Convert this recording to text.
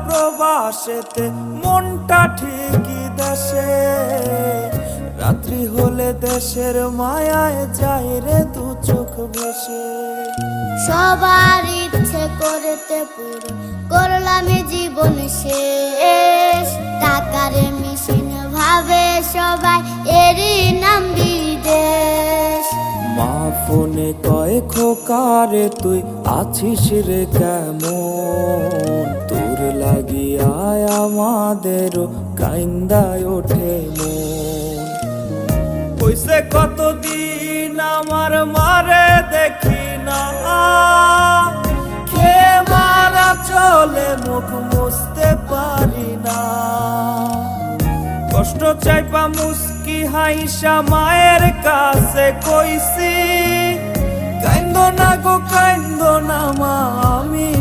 প্রবাসেতে মনটা ঠিকই দেশে, রাত্রি হলে দেশের মায়ায় যায় রে দু চোখ ভেসে। সবার ইচ্ছে করতে পুরো করলাম জীবন শেষ, টাকার মেশিন ভাবে সবাই এরই নাম বিদেশ। মা ফোনে কয় খোকারে তুই আছিস রে কেমন, তোর লাগিয়ায় আমাদেরও কাইন্দায় ওঠে মন। কইছে কতদিন আমার মারে দেখি না, খেয়ে মারা চলে মুখ মুছতে পারি না। কষ্ট চাইপা মুস্কি হাইসা মায়ের কাছে কইছি, কাইন্দো না গো কাইন্দো না মা, আমি